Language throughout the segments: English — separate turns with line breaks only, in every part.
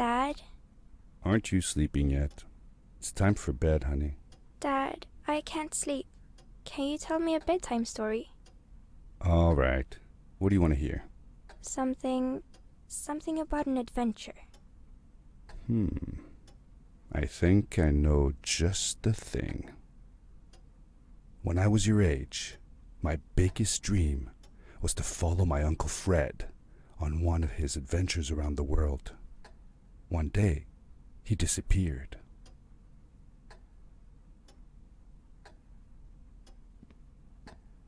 Dad?
Aren't you sleeping yet? It's time for bed, honey.
Dad, I can't sleep. Can you tell me a bedtime story?
All right. What do you want to hear?
Something about an adventure.
I think I know just the thing. When I was your age, my biggest dream was to follow my Uncle Fred on one of his adventures around the world. One day, he disappeared.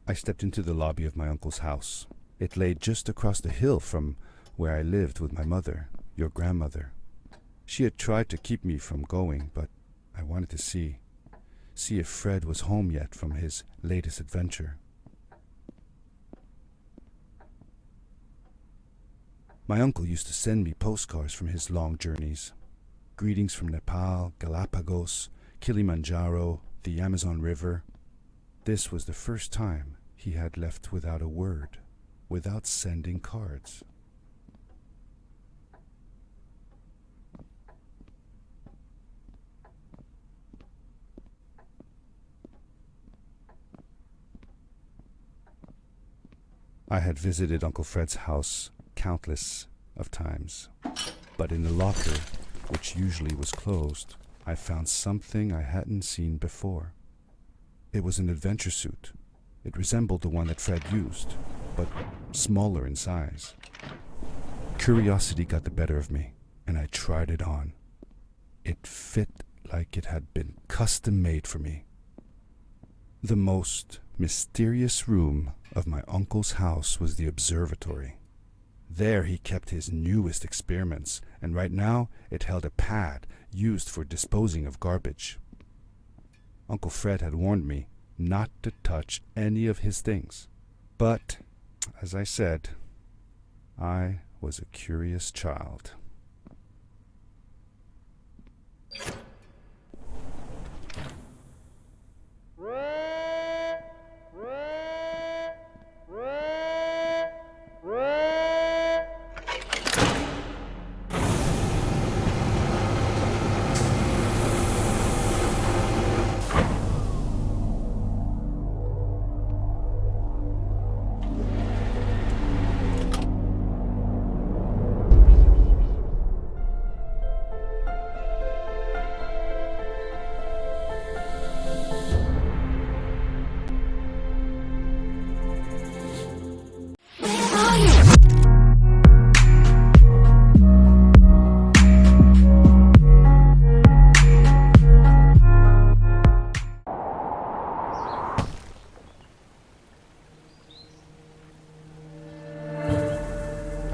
I stepped into the lobby of my uncle's house. It lay just across the hill from where I lived with my mother, your grandmother. She had tried to keep me from going, but I wanted to see if Fred was home yet from his latest adventure. My uncle used to send me postcards from his long journeys. Greetings from Nepal, Galapagos, Kilimanjaro, the Amazon River. This was the first time he had left without a word, without sending cards. I had visited Uncle Fred's house countless of times, but in the locker, which usually was closed, I found something I hadn't seen before. It was an adventure suit. It resembled the one that Fred used, but smaller in size. Curiosity got the better of me, and I tried it on. It fit like it had been custom made for me. The most mysterious room of my uncle's house was the observatory. There he kept his newest experiments, and right now it held a pad used for disposing of garbage. Uncle Fred had warned me not to touch any of his things. But, as I said, I was a curious child.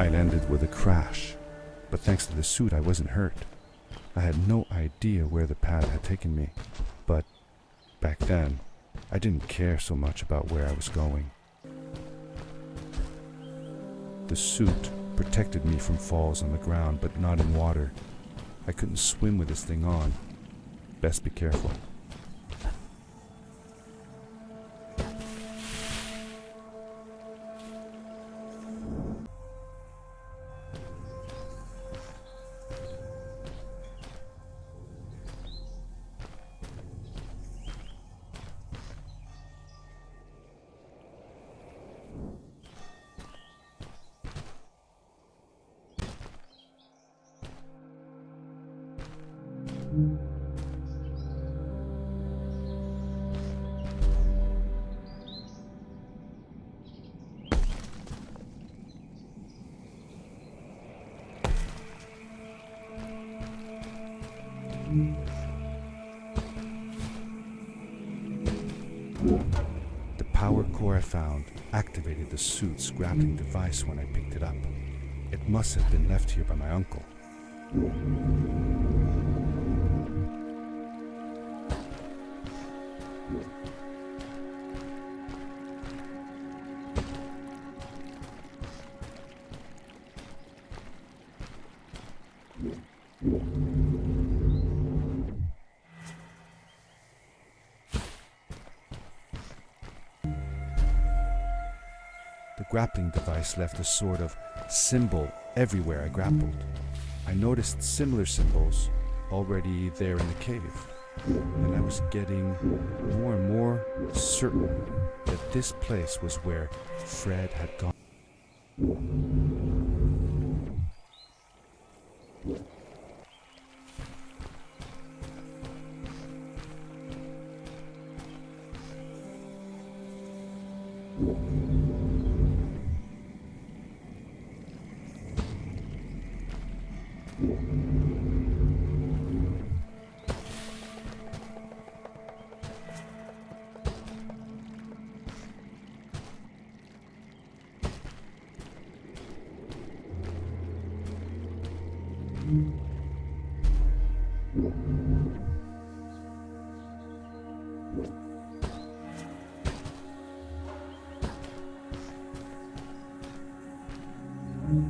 I landed with a crash, but thanks to the suit I wasn't hurt. I had no idea where the pad had taken me, but back then I didn't care so much about where I was going. The suit protected me from falls on the ground, but not in water. I couldn't swim with this thing on. Best be careful. The power core I found activated the suit's grappling device when I picked it up. It must have been left here by my uncle. The grappling device left a sort of symbol everywhere I grappled. I noticed similar symbols already there in the cave, and I was getting more and more certain that this place was where Fred had gone.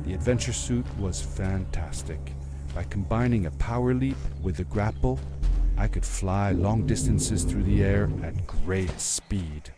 The adventure suit was fantastic. By combining a power leap with a grapple, I could fly long distances through the air at great speed.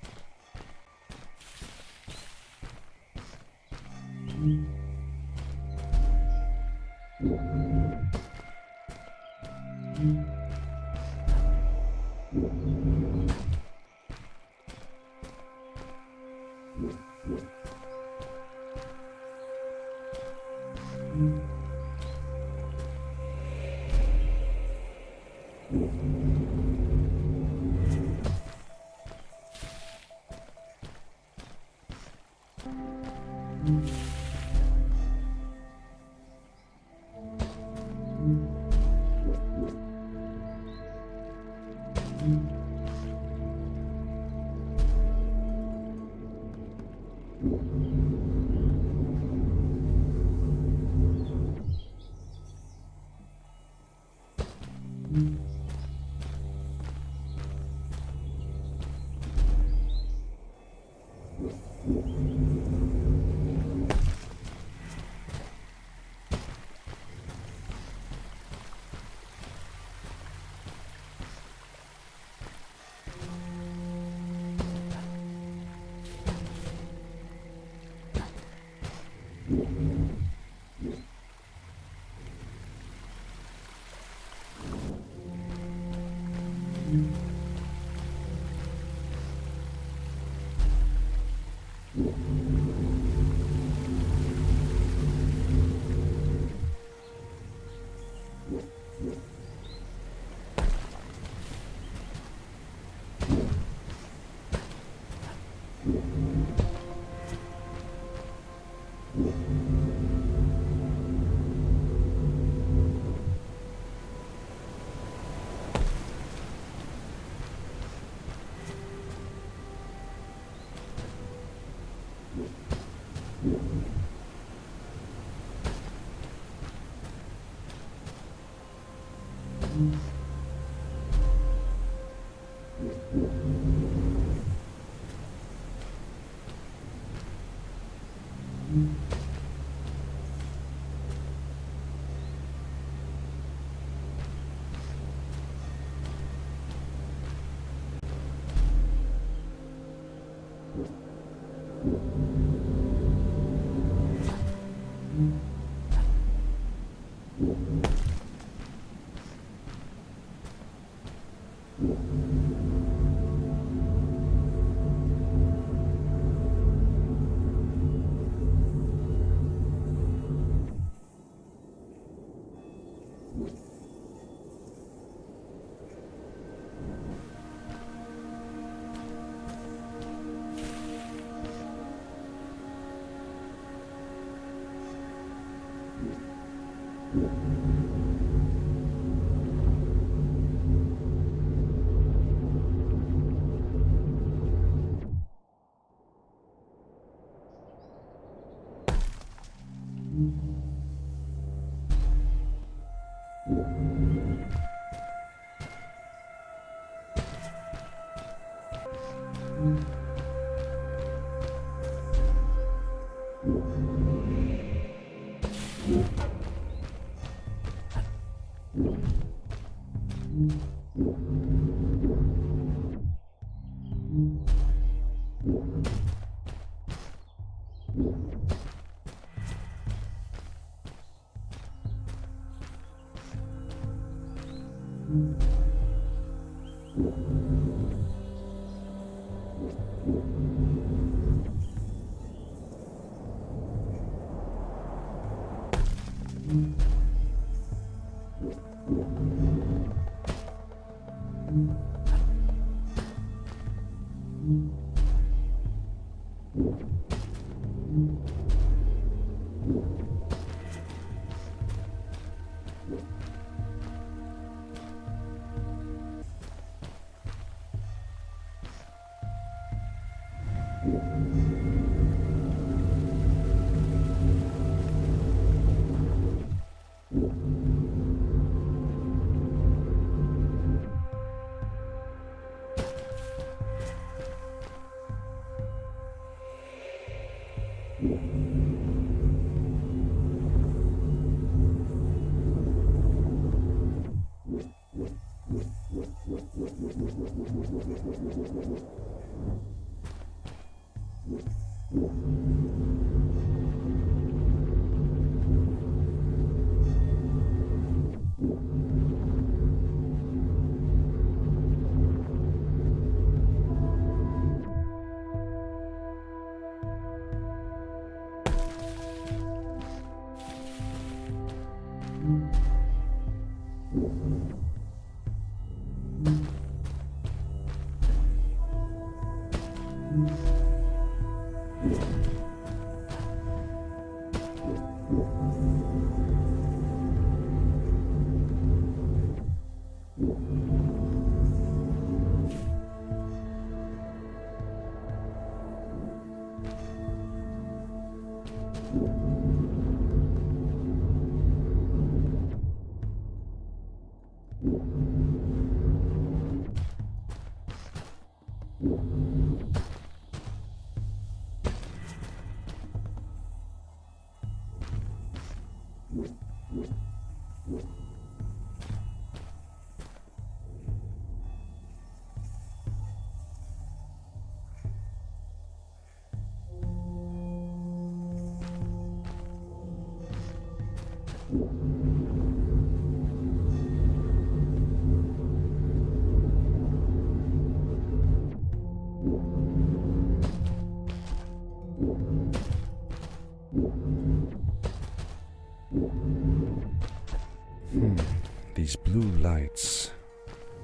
These blue lights.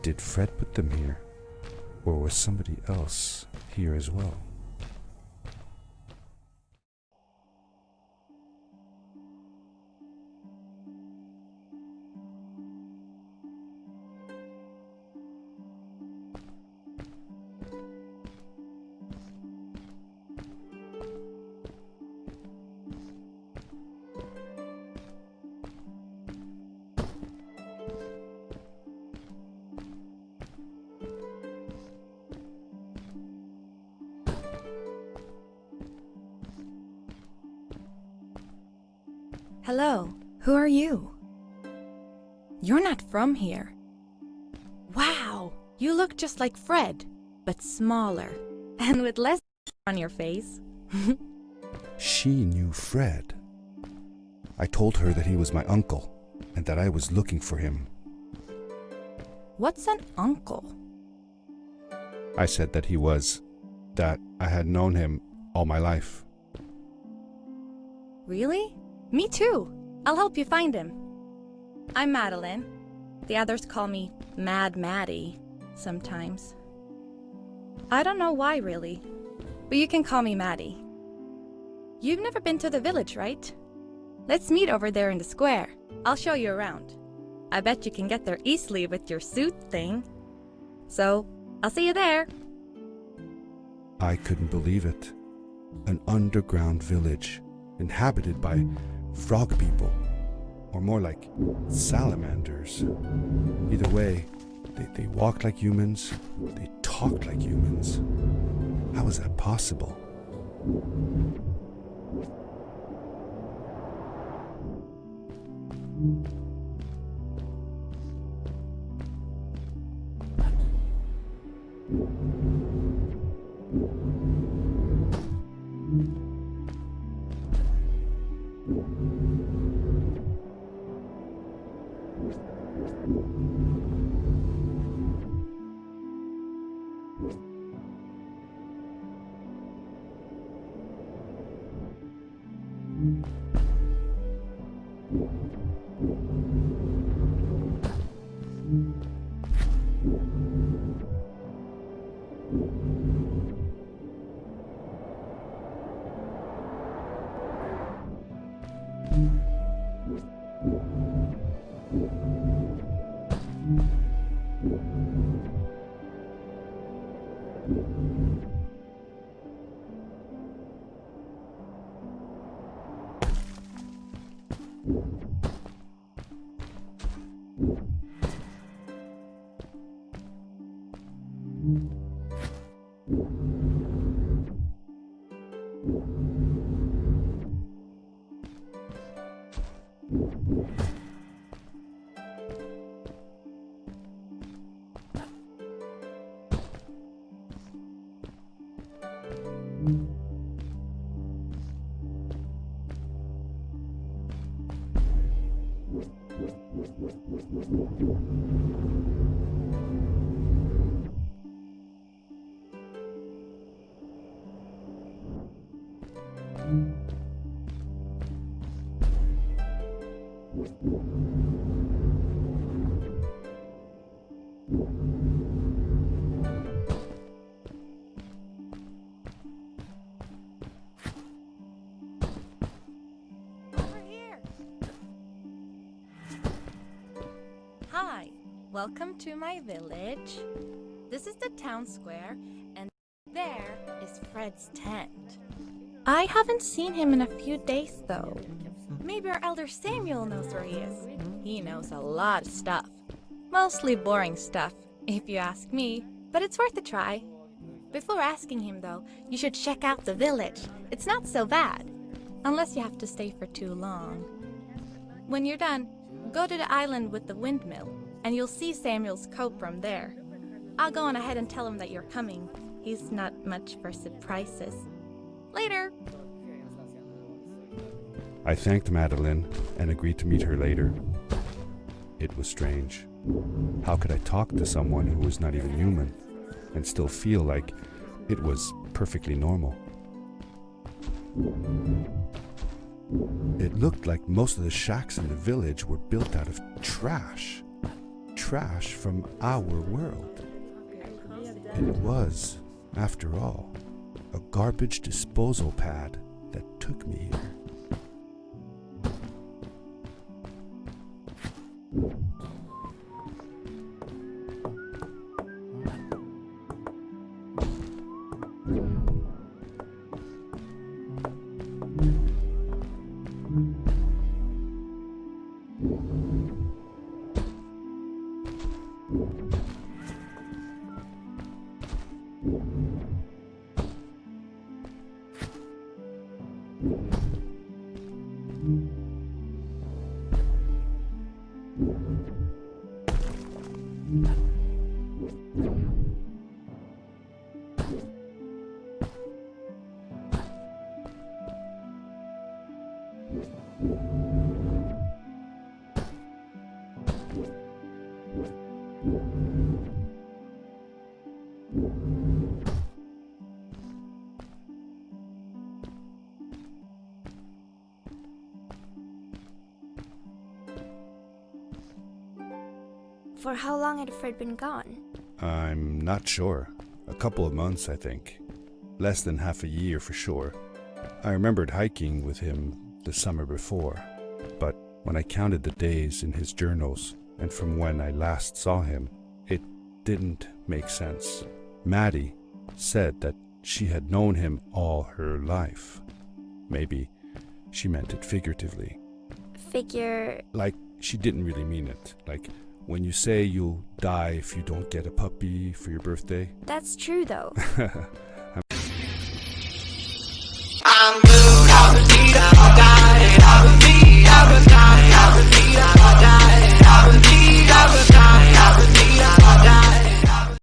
Did Fred put them here? Or was somebody else here as well?
Hello, who are you? You're not from here. Wow, you look just like Fred, but smaller and with less on your face.
She knew Fred. I told her that he was my uncle and that I was looking for him.
What's an uncle?
I said that that I had known him all my life.
Really? Me too. I'll help you find him. I'm Madeline. The others call me Mad Maddie sometimes. I don't know why really, but you can call me Maddie. You've never been to the village, right? Let's meet over there in the square. I'll show you around. I bet you can get there easily with your suit thing. So, I'll see you there.
I couldn't believe it. An underground village inhabited by frog people, or more like salamanders. Either way, they walked like humans, they talked like humans. How is that possible?
Over here. Hi, welcome to my village. This is the town square, and there is Fred's tent. I haven't seen him in a few days, though. Maybe our elder Samuel knows where he is. He knows a lot of stuff. Mostly boring stuff, if you ask me, but it's worth a try. Before asking him, though, you should check out the village. It's not so bad, unless you have to stay for too long. When you're done, go to the island with the windmill, and you'll see Samuel's coat from there. I'll go on ahead and tell him that you're coming. He's not much for surprises. Later!
I thanked Madeline and agreed to meet her later. It was strange. How could I talk to someone who was not even human and still feel like it was perfectly normal? It looked like most of the shacks in the village were built out of trash. Trash from our world. It was, after all, a garbage disposal pad that took me here.
For how long had Fred been gone?
I'm not sure. A couple of months, I think. Less than half a year for sure. I remembered hiking with him the summer before, but when I counted the days in his journals and from when I last saw him, it didn't make sense. Maddie said that she had known him all her life. Maybe she meant it figuratively.
Like
she didn't really mean it. Like when you say you'll die if you don't get a puppy for your birthday.
That's true, though.